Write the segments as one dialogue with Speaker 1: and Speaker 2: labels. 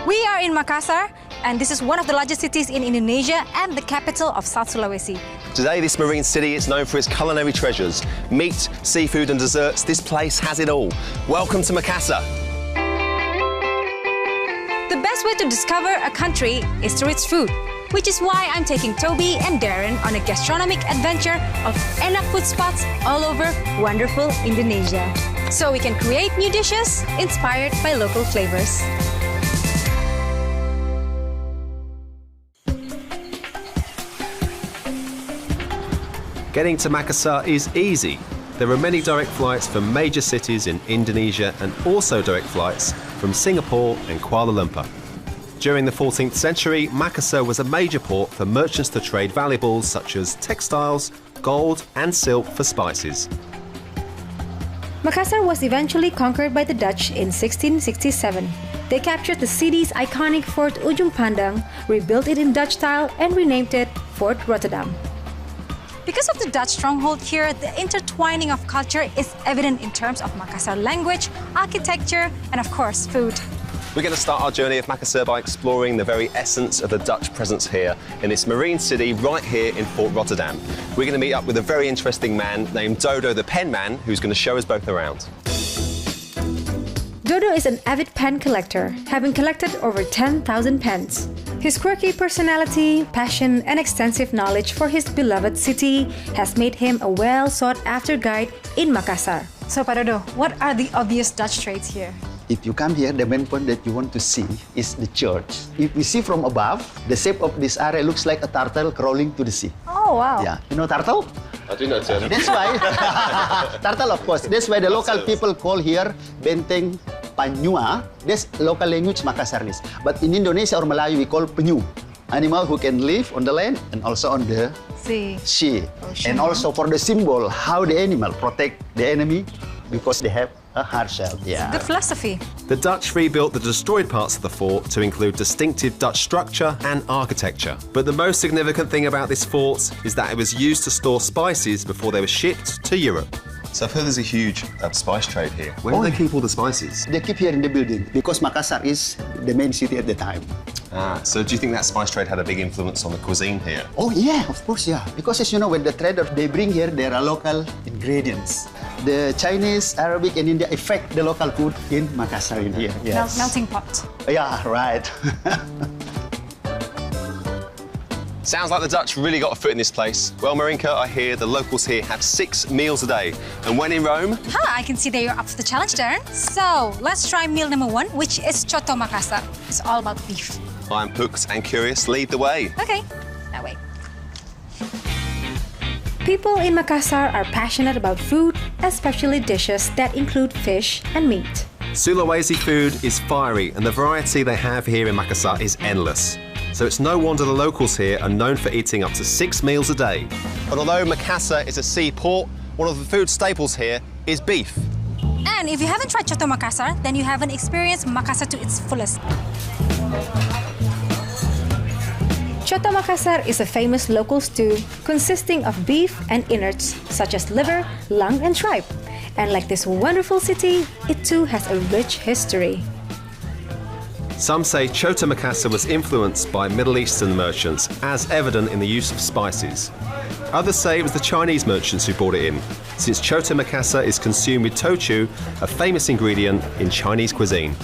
Speaker 1: We are in Makassar, and this is one of the largest cities in Indonesia and the capital of South Sulawesi.
Speaker 2: Today, this marine city is known for its culinary treasures. Meat, seafood and desserts, this place has it all. Welcome to Makassar.
Speaker 1: The best way to discover a country is through its food, which is why I'm taking Toby and Darren on a gastronomic adventure of enak food spots all over wonderful Indonesia. So we can create new dishes inspired by local flavors.
Speaker 3: Getting to Makassar is easy. There are many direct flights from major cities in Indonesia and also direct flights from Singapore and Kuala Lumpur. During the 14th century, Makassar was a major port for merchants to trade valuables such as textiles, gold and silk for spices.
Speaker 1: Makassar was eventually conquered by the Dutch in 1667. They captured the city's iconic Fort Ujung Pandang, rebuilt it in Dutch style and renamed it Fort Rotterdam. Because of the Dutch stronghold here, the intertwining of culture is evident in terms of Makassar language, architecture, and of course, food.
Speaker 2: We're going to start our journey of Makassar by exploring the very essence of the Dutch presence here in this marine city right here in Fort Rotterdam. We're going to meet up with a very interesting man named Dodo the Pen Man, who's going to show us both around.
Speaker 1: Dodo is an avid pen collector, having collected over 10,000 pens. His quirky personality, passion, and extensive knowledge for his beloved city has made him a well-sought-after guide in Makassar. So, Pak Dodo, what are the obvious Dutch traits here?
Speaker 4: If you come here, the main point that you want to see is the church. If you see from above, the shape of this area looks like a turtle crawling to the sea.
Speaker 1: Oh, wow.
Speaker 4: Yeah, you know turtle?
Speaker 2: I do know turtle.
Speaker 4: That's why, turtle of course, that's why the local people call here Benteng Panyua. That's local language Makassaris. But in Indonesia or Melayu, we call penyu. Animal who can live on the land and also on the sea.
Speaker 1: Ocean.
Speaker 4: And also for the symbol, how the animal protect the enemy because they have a hard shell. Yeah.
Speaker 1: Good philosophy.
Speaker 3: The Dutch rebuilt the destroyed parts of the fort to include distinctive Dutch structure and architecture. But the most significant thing about this fort is that it was used to store spices before they were shipped to Europe.
Speaker 2: So I've heard there's a huge spice trade here. Where do they keep all the spices?
Speaker 4: They keep here in the building because Makassar is the main city at the time.
Speaker 2: So do you think that spice trade had a big influence on the cuisine here?
Speaker 4: Oh yeah, of course, yeah. Because as you know, when the traders they bring here, there are local ingredients. The Chinese, Arabic, and India affect the local food in Makassar in here. Yes.
Speaker 1: Melting pot.
Speaker 4: Yeah, right.
Speaker 2: Sounds like the Dutch really got a foot in this place. Well, Marinka, I hear the locals here have 6 meals a day. And when in Rome...
Speaker 1: I can see that you're up for the challenge, Darren. So, let's try meal number 1, which is Coto Makassar. It's all about beef.
Speaker 2: I'm hooked and curious. Lead the way.
Speaker 1: Okay, now wait. People in Makassar are passionate about food, especially dishes that include fish and meat.
Speaker 3: Sulawesi food is fiery and the variety they have here in Makassar is endless. So it's no wonder the locals here are known for eating up to 6 meals a day.
Speaker 2: But although Makassar is a seaport, one of the food staples here is beef.
Speaker 1: And if you haven't tried Coto Makassar, then you haven't experienced Makassar to its fullest. Coto Makassar is a famous local stew consisting of beef and innards such as liver, lung, and tripe. And like this wonderful city, it too has a rich history.
Speaker 3: Some say Coto Makassar was influenced by Middle Eastern merchants, as evident in the use of spices. Others say it was the Chinese merchants who brought it in, since Coto Makassar is consumed with tochu, a famous ingredient in Chinese cuisine.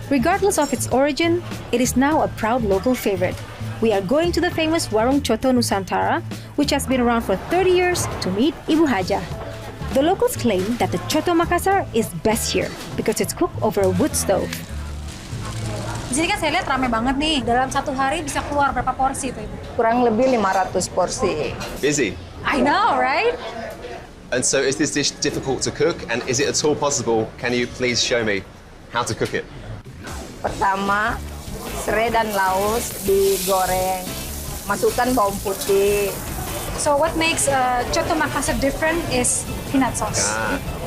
Speaker 1: Regardless of its origin, it is now a proud local favorite. We are going to the famous Warung Coto Nusantara, which has been around for 30 years, to meet Ibu Haja. The locals claim that the Coto Makassar is best here because it's cooked over a wood stove. Di sini kan saya lihat ramai banget nih. Dalam satu hari bisa keluar berapa porsi itu, Ibu?
Speaker 5: Kurang lebih 500 porsi.
Speaker 2: Busy.
Speaker 1: I know, right?
Speaker 2: And so is this dish difficult to cook? And is it at all possible? Can you please show me how to cook it?
Speaker 5: Pertama, serai dan laos digoreng. Masukkan bawang putih.
Speaker 1: So what makes Coto Makassar different is peanut sauce.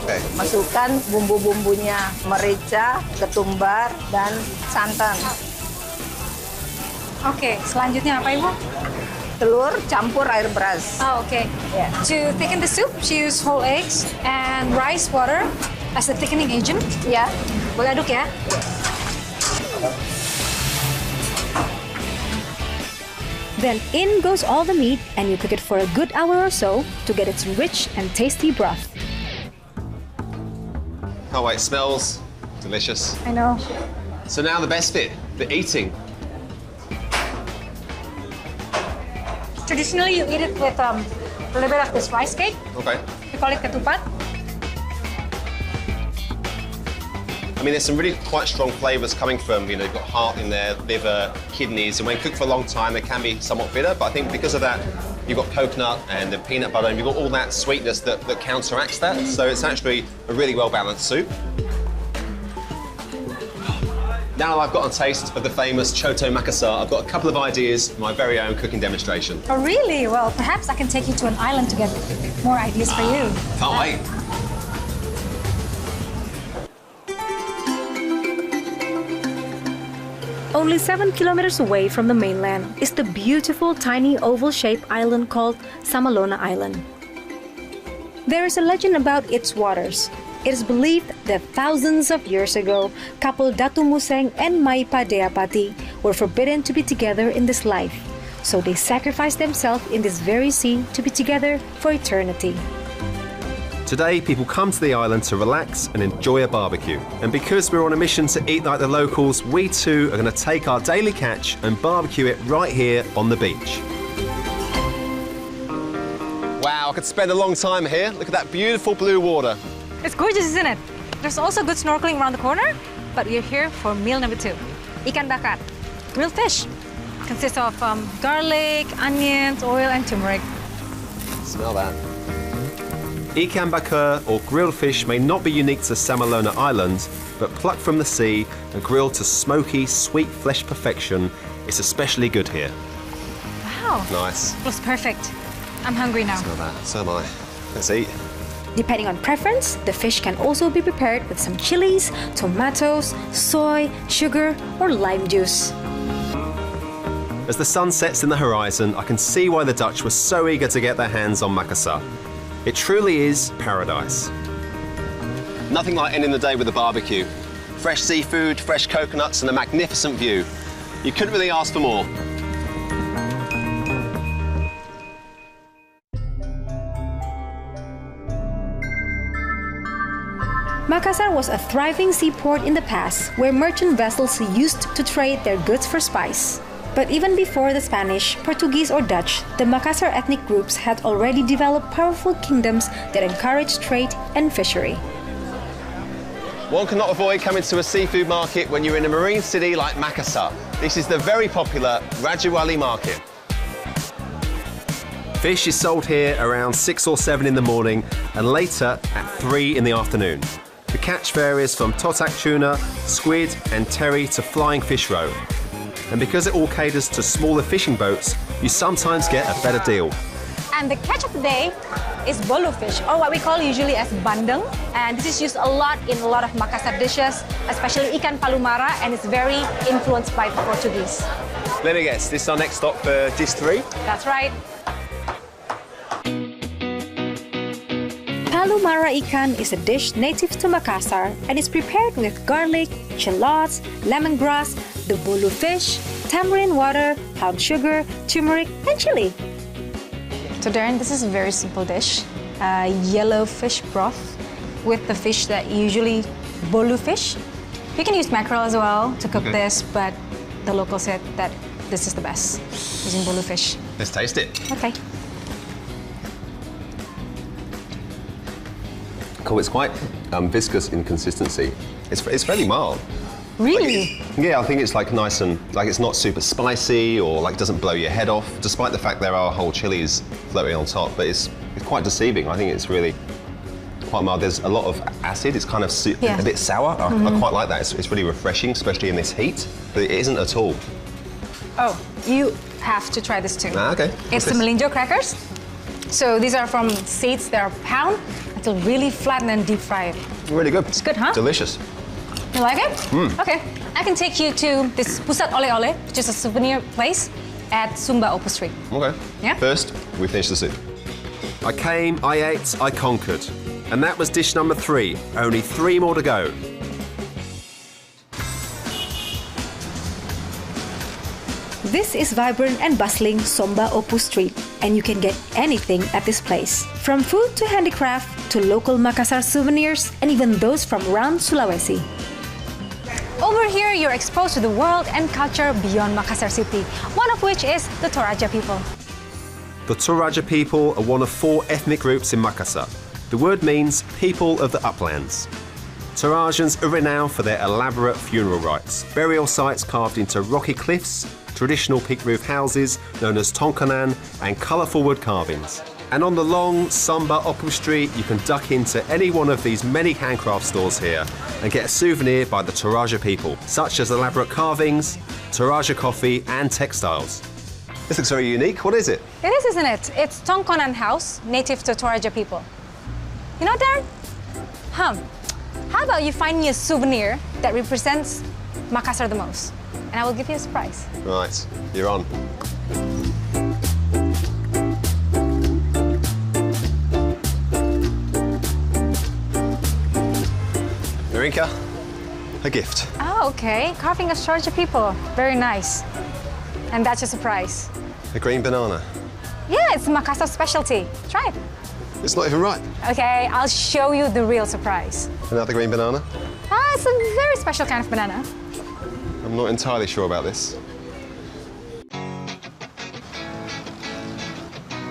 Speaker 2: Okay.
Speaker 5: Masukkan bumbu-bumbunya, merica, ketumbar, dan santan.
Speaker 1: Oke, selanjutnya apa, Ibu?
Speaker 5: Telur campur air beras.
Speaker 1: Oh, okay.
Speaker 5: Yeah.
Speaker 1: To thicken the soup, she used whole eggs and rice water as the thickening agent.
Speaker 5: Ya.
Speaker 1: Boleh aduk ya? Then in goes all the meat and you cook it for a good hour or so to get its rich and tasty broth.
Speaker 2: Oh wait, smells delicious.
Speaker 1: I know.
Speaker 2: So now the best bit, the eating.
Speaker 1: Traditionally, you eat it with a little bit of this rice cake.
Speaker 2: Okay.
Speaker 1: We call it ketupat.
Speaker 2: I mean, there's some really quite strong flavours coming from, you know, you've got heart in there, liver, kidneys, and when cooked for a long time, they can be somewhat bitter, but I think because of that, you've got coconut and the peanut butter, and you've got all that sweetness that counteracts that, so it's actually a really well-balanced soup. Now I've got a taste of the famous Choto Makassar, I've got a couple of ideas for my very own cooking demonstration.
Speaker 1: Oh, really? Well, perhaps I can take you to an island to get more ideas for you.
Speaker 2: Can't wait.
Speaker 1: Only 7 kilometers away from the mainland is the beautiful tiny oval-shaped island called Samalona Island. There is a legend about its waters. It is believed that thousands of years ago, couple Datu Museng and Maipa Deapati were forbidden to be together in this life, so they sacrificed themselves in this very sea to be together for eternity.
Speaker 3: Today, people come to the island to relax and enjoy a barbecue. And because we're on a mission to eat like the locals, we too are going to take our daily catch and barbecue it right here on the beach.
Speaker 2: Wow, I could spend a long time here. Look at that beautiful blue water.
Speaker 1: It's gorgeous, isn't it? There's also good snorkeling around the corner, but we're here for meal number 2. Ikan bakar, grilled fish. Consists of garlic, onions, oil, and turmeric.
Speaker 2: Smell that.
Speaker 3: Ikan bakar, or grilled fish, may not be unique to Samalona Island, but plucked from the sea and grilled to smoky, sweet flesh perfection, it's especially good here.
Speaker 1: Wow.
Speaker 2: Nice.
Speaker 1: Looks perfect. I'm hungry now.
Speaker 2: Smell that. So am I. Let's eat.
Speaker 1: Depending on preference, the fish can also be prepared with some chilies, tomatoes, soy, sugar, or lime juice.
Speaker 3: As the sun sets in the horizon, I can see why the Dutch were so eager to get their hands on Makassar. It truly is paradise.
Speaker 2: Nothing like ending the day with a barbecue. Fresh seafood, fresh coconuts, and a magnificent view. You couldn't really ask for more.
Speaker 1: Makassar was a thriving seaport in the past where merchant vessels used to trade their goods for spice. But even before the Spanish, Portuguese, or Dutch, the Makassar ethnic groups had already developed powerful kingdoms that encouraged trade and fishery.
Speaker 2: One cannot avoid coming to a seafood market when you're in a marine city like Makassar. This is the very popular Rajuwali market.
Speaker 3: Fish is sold here around 6 or 7 in the morning and later at 3 in the afternoon. The catch varies from totak tuna, squid and teri to flying fish roe. And because it all caters to smaller fishing boats, you sometimes get a better deal.
Speaker 1: And the catch of the day is bolu fish, or what we call usually as bandeng. And this is used a lot in a lot of Makassar dishes, especially ikan palumara, and it's very influenced by the Portuguese.
Speaker 2: Let me guess, this is our next stop for dish 3?
Speaker 1: That's right. Palumara ikan is a dish native to Makassar and is prepared with garlic, shallots, lemongrass, the bolu fish, tamarind water, brown sugar, turmeric, and chili. So Darren, this is a very simple dish. Yellow fish broth with the fish that usually bolu fish. You can use mackerel as well to cook this, but the locals said that this is the best, using bolu fish.
Speaker 2: Let's taste it.
Speaker 1: Okay.
Speaker 2: Cool, it's quite viscous in consistency. It's fairly mild.
Speaker 1: Really?
Speaker 2: Yeah, I think it's like nice and, like it's not super spicy or like doesn't blow your head off, despite the fact there are whole chilies floating on top, but it's quite deceiving. I think it's really quite mild. There's a lot of acid, it's kind of a bit sour. I quite like that, it's really refreshing, especially in this heat, but it isn't at all.
Speaker 1: Oh, you have to try this too.
Speaker 2: Ah, okay.
Speaker 1: It's the melinjo crackers. So these are from seeds that are pound until really flatten and deep fried.
Speaker 2: Really good.
Speaker 1: It's good, huh?
Speaker 2: Delicious.
Speaker 1: You like it? Okay. I can take you to this Pusat Ole Ole, which is a souvenir place at Sumba Opo Street.
Speaker 2: Okay.
Speaker 1: Yeah?
Speaker 2: First, we finish the soup.
Speaker 3: I came, I ate, I conquered. And that was dish number 3. Only 3 more to go.
Speaker 1: This is vibrant and bustling Somba Opu Street, and you can get anything at this place. From food to handicraft to local Makassar souvenirs and even those from around Sulawesi.
Speaker 6: Over here, you're exposed to the world and culture beyond Makassar city, one of which is the Toraja people.
Speaker 3: The Toraja people are one of 4 ethnic groups in Makassar. The word means people of the uplands. Torajans are renowned for their elaborate funeral rites, burial sites carved into rocky cliffs, traditional peak roof houses known as tonkanan, and colourful wood carvings. And on the long Somba Opu Street, you can duck into any one of these many handcraft stores here and get a souvenir by the Toraja people, such as elaborate carvings, Toraja coffee, and textiles.
Speaker 2: This looks very unique. What is it?
Speaker 6: It is, isn't it? It's Tongkonan House, native to Toraja people. You know, Darren? How about you find me a souvenir that represents Makassar the most? And I will give you a surprise.
Speaker 2: Right, you're on. Marinka, a gift.
Speaker 6: Oh, okay. Carving of Toraja people. Very nice. And that's your surprise.
Speaker 2: A green banana.
Speaker 6: Yeah, it's Makassar specialty. Try it.
Speaker 2: It's not even ripe.
Speaker 6: Okay, I'll show you the real surprise.
Speaker 2: Another green banana?
Speaker 6: It's a very special kind of banana.
Speaker 2: I'm not entirely sure about this.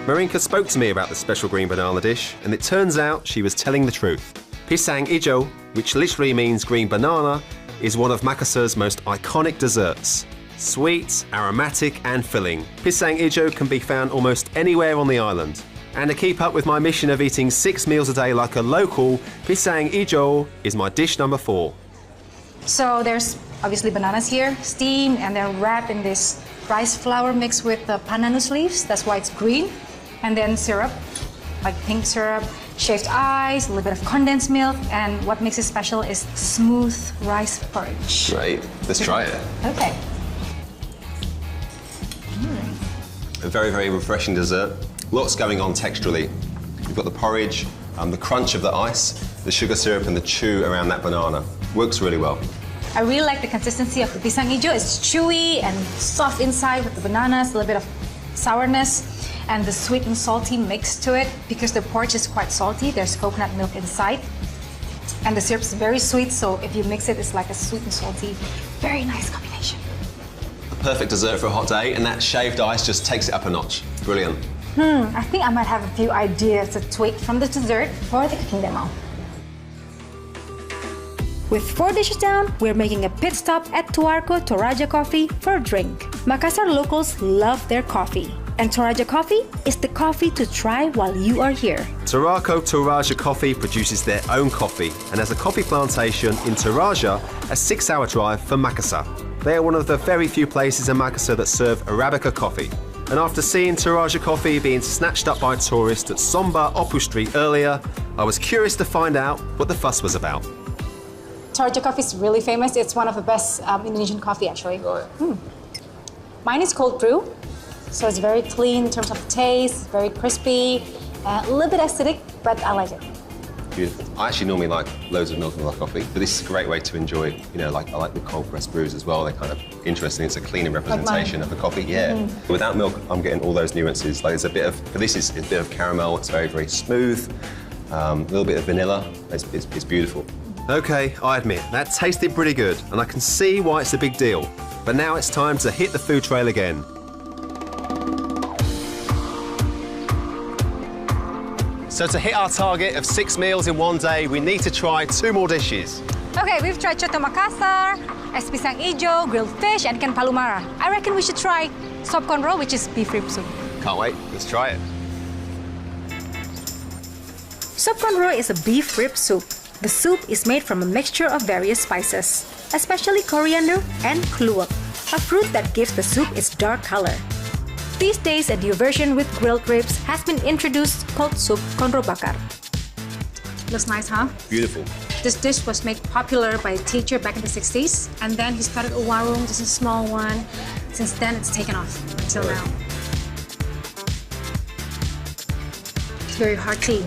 Speaker 3: Marinka spoke to me about the special green banana dish, and it turns out she was telling the truth. Pisang ijo, which literally means green banana, is one of Makassar's most iconic desserts. Sweet, aromatic and filling, Pisang ijo can be found almost anywhere on the island. And to keep up with my mission of eating 6 meals a day like a local, Pisang ijo is my dish number 4.
Speaker 6: So there's obviously bananas here, steamed, and they're wrapped in this rice flour mixed with the pandanus leaves. That's why it's green. And then syrup, like pink syrup, shaved ice, a little bit of condensed milk, and what makes it special is smooth rice porridge.
Speaker 2: Great. Let's try it.
Speaker 6: Okay.
Speaker 2: A very, very refreshing dessert. Lots going on texturally. You've got the porridge, the crunch of the ice, the sugar syrup, and the chew around that banana. Works really well.
Speaker 6: I really like the consistency of the pisang hijau. It's chewy and soft inside with the bananas, a little bit of sourness, and the sweet and salty mix to it. Because the porridge is quite salty, there's coconut milk inside. And the syrup's very sweet, so if you mix it, it's like a sweet and salty. Very nice combination.
Speaker 2: A perfect dessert for a hot day, and that shaved ice just takes it up a notch. Brilliant.
Speaker 6: I think I might have a few ideas to tweak from the dessert for the cooking demo.
Speaker 1: With 4 dishes down, we're making a pit stop at Tuarco Toraja Coffee for a drink. Makassar locals love their coffee, and Toraja Coffee is the coffee to try while you are here.
Speaker 3: Tuarco Toraja Coffee produces their own coffee and has a coffee plantation in Toraja, a 6-hour drive from Makassar. They are one of the very few places in Makassar that serve Arabica coffee. And after seeing Toraja Coffee being snatched up by tourists at Somba Opu Street earlier, I was curious to find out what the fuss was about.
Speaker 6: Toraja coffee is really famous. It's one of the best Indonesian coffee, actually.
Speaker 2: Right.
Speaker 6: Mine is cold brew, so it's very clean in terms of taste, very crispy, a little bit acidic, but I like it.
Speaker 2: Beautiful. I actually normally like loads of milk in my coffee, but this is a great way to enjoy, you know, I like the cold pressed brews as well. They're kind of interesting. It's a cleaner representation of the coffee. Yeah. Without milk, I'm getting all those nuances. Like, there's a bit of, but this is a bit of caramel. It's very, very smooth. A little bit of vanilla. It's beautiful.
Speaker 3: Okay, I admit, that tasted pretty good, and I can see why it's a big deal. But now it's time to hit the food trail again.
Speaker 2: So to hit our target of 6 meals in one day, we need to try 2 more dishes.
Speaker 6: Okay, we've tried Coto Makassar, es pisang ijo, grilled fish, and ken palumara. I reckon we should try sop konro, which is beef rib soup.
Speaker 2: Can't wait. Let's try it.
Speaker 1: Sop konro is a beef rib soup. The soup is made from a mixture of various spices, especially coriander and kluwak, a fruit that gives the soup its dark color. These days, a new version with grilled ribs has been introduced called soup konro bakar.
Speaker 6: Looks nice, huh?
Speaker 2: Beautiful.
Speaker 6: This dish was made popular by a teacher back in the 60s, and then he started a warung, just a small one. Since then, it's taken off until now. It's very hearty.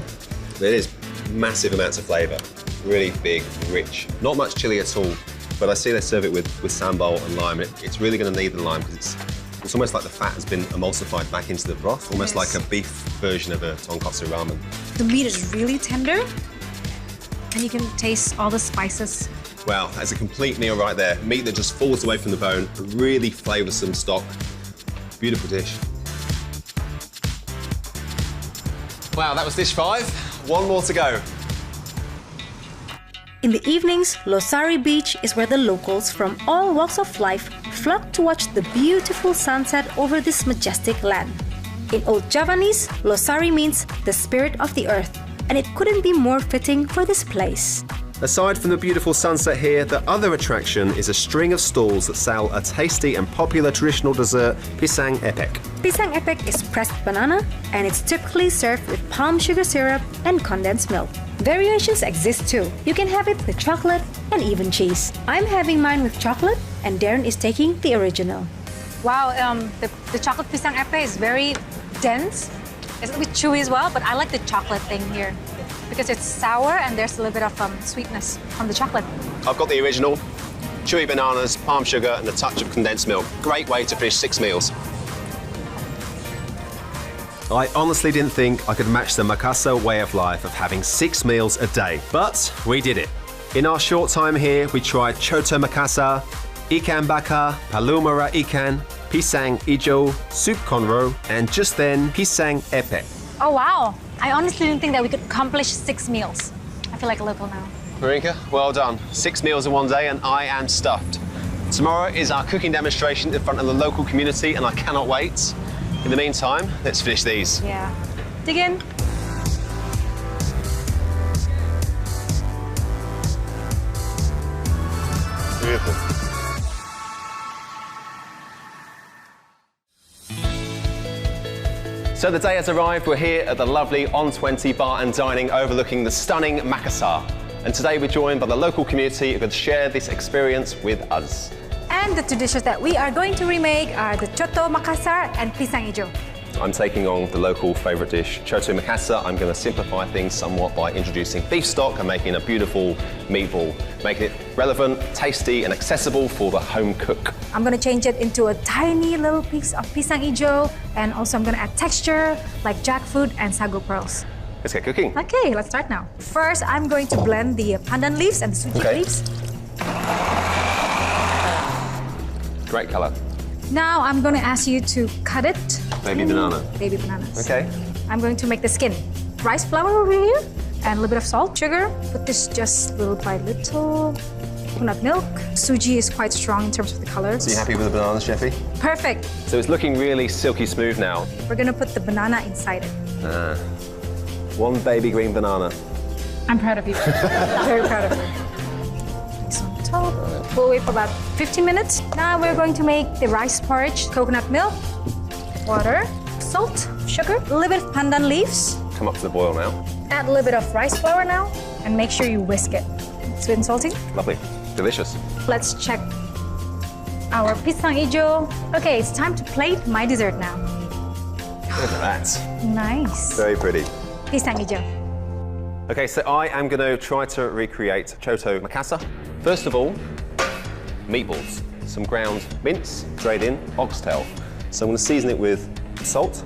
Speaker 2: It is massive amounts of flavour. Really big, rich. Not much chili at all, but I see they serve it with sambal and lime. It's really going to need the lime because It's almost like the fat has been emulsified back into the broth, almost like a beef version of a tonkatsu ramen.
Speaker 6: The meat is really tender, and you can taste all the spices.
Speaker 2: Wow, that's a complete meal right there. Meat that just falls away from the bone, a really flavoursome stock. Beautiful dish. Wow, that was dish 5. One more to go.
Speaker 1: In the evenings, Losari Beach is where the locals from all walks of life flock to watch the beautiful sunset over this majestic land. In Old Javanese, Losari means the spirit of the earth, and it couldn't be more fitting for this place.
Speaker 3: Aside from the beautiful sunset here, the other attraction is a string of stalls that sell a tasty and popular traditional dessert, pisang epek.
Speaker 1: Pisang epek is pressed banana, and it's typically served with palm sugar syrup and condensed milk. Variations exist too. You can have it with chocolate and even cheese. I'm having mine with chocolate, and Darren is taking the original.
Speaker 6: Wow, the chocolate pisang epek is very dense. It's a bit chewy as well, but I like the chocolate thing here because it's sour and there's a little bit of sweetness from the chocolate.
Speaker 2: I've got the original. Chewy bananas, palm sugar, and a touch of condensed milk. Great way to finish 6 meals.
Speaker 3: I honestly didn't think I could match the Makassar way of life of having 6 meals a day, but we did it. In our short time here, we tried Choto Makassar, ikan bakar, palumara ikan, pisang ijo, soup conro, and just then, pisang epek.
Speaker 6: Oh wow, I honestly didn't think that we could accomplish 6 meals. I feel like a local now.
Speaker 2: Marinka, well done. 6 meals in one day, and I am stuffed. Tomorrow is our cooking demonstration in front of the local community, and I cannot wait. In the meantime, let's finish these.
Speaker 6: Yeah. Dig in.
Speaker 2: Beautiful. So the day has arrived. We're here at the lovely On 20 Bar and Dining overlooking the stunning Makassar. And today we're joined by the local community who can share this experience with us.
Speaker 6: And the two dishes that we are going to remake are the Choto Makassar and Pisang Ijo.
Speaker 2: I'm taking on the local favourite dish, Choto Makassar. I'm going to simplify things somewhat by introducing beef stock and making a beautiful meatball, making it relevant, tasty and accessible for the home cook.
Speaker 6: I'm going to change it into a tiny little piece of Pisang Ijo, and also I'm going to add texture like jackfruit and sago pearls.
Speaker 2: Let's get cooking.
Speaker 6: Okay, let's start now. First, I'm going to blend the pandan leaves and the suji leaves.
Speaker 2: Great colour.
Speaker 6: Now I'm going to ask you to cut it.
Speaker 2: Baby banana.
Speaker 6: Baby bananas.
Speaker 2: Okay.
Speaker 6: I'm going to make the skin. Rice flour over here, and a little bit of salt, sugar. Put this just little by little. Coconut milk. Suji is quite strong in terms of the color.
Speaker 2: So you happy with the bananas, Chefy?
Speaker 6: Perfect.
Speaker 2: So it's looking really silky smooth now.
Speaker 6: We're going to put the banana inside it.
Speaker 2: One baby green banana.
Speaker 6: I'm proud of you. Very proud of you. This on top. We'll wait for about 15 minutes. Now we're going to make the rice porridge. Coconut milk, water, salt, sugar, a little bit of pandan leaves.
Speaker 2: Come up to the boil now.
Speaker 6: Add a little bit of rice flour now, and make sure you whisk it. Sweet and salty.
Speaker 2: Lovely. Delicious.
Speaker 6: Let's check our pisang ijo. Okay, it's time to plate my dessert now.
Speaker 2: Look at that.
Speaker 6: Nice.
Speaker 2: Very pretty.
Speaker 6: Pisang ijo.
Speaker 2: Okay, so I am going to try to recreate Choto Makassar. First of all, meatballs. Some ground mince, straight in, oxtail. So I'm going to season it with salt,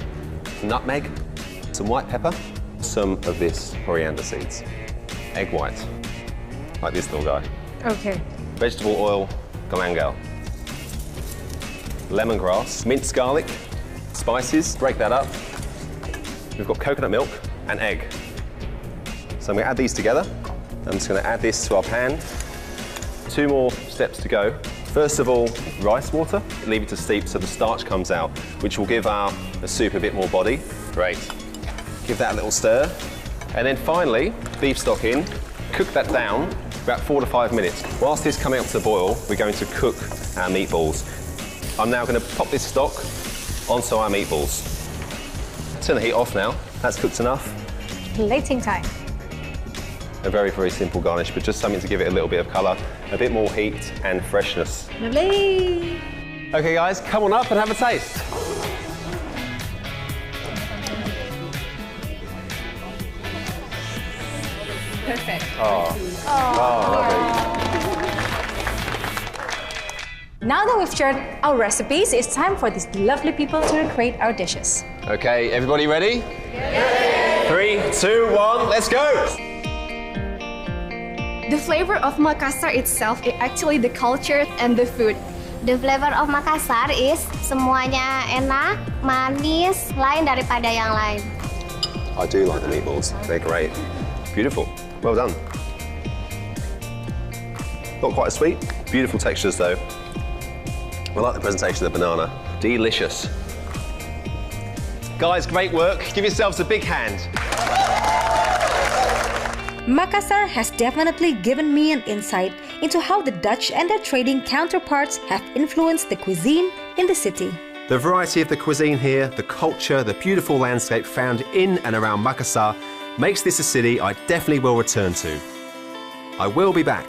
Speaker 2: nutmeg, some white pepper, some of this coriander seeds, egg white, like this little guy.
Speaker 6: Okay.
Speaker 2: Vegetable oil, galangal, lemongrass, minced garlic, spices, break that up. We've got coconut milk and egg. So I'm going to add these together. I'm just going to add this to our pan. 2 more steps to go. First of all, rice water. Leave it to steep so the starch comes out, which will give our soup a bit more body. Great. Give that a little stir. And then finally, beef stock in. Cook that down for about 4 to 5 minutes. Whilst this is coming up to the boil, we're going to cook our meatballs. I'm now going to pop this stock onto our meatballs. Turn the heat off now. That's cooked enough.
Speaker 6: Plating time.
Speaker 2: A very, very simple garnish, but just something to give it a little bit of colour, a bit more heat and freshness.
Speaker 6: Lovely.
Speaker 2: Okay guys, come on up and have a taste.
Speaker 5: Perfect.
Speaker 2: Oh, lovely.
Speaker 6: Now that we've shared our recipes, it's time for these lovely people to recreate our dishes.
Speaker 2: Okay, everybody ready? Yes. 3, 2, 1, let's go!
Speaker 7: The flavor of Makassar itself is actually the culture and the food.
Speaker 8: The flavor of Makassar is semuanya enak, manis, lain daripada yang lain.
Speaker 2: I do like the meatballs, they're great. Beautiful, well done. Not quite as sweet, beautiful textures though. I like the presentation of the banana, delicious. Guys, great work, give yourselves a big hand.
Speaker 1: Makassar has definitely given me an insight into how the Dutch and their trading counterparts have influenced the cuisine in the city.
Speaker 3: The variety of the cuisine here, the culture, the beautiful landscape found in and around Makassar makes this a city I definitely will return to. I will be back.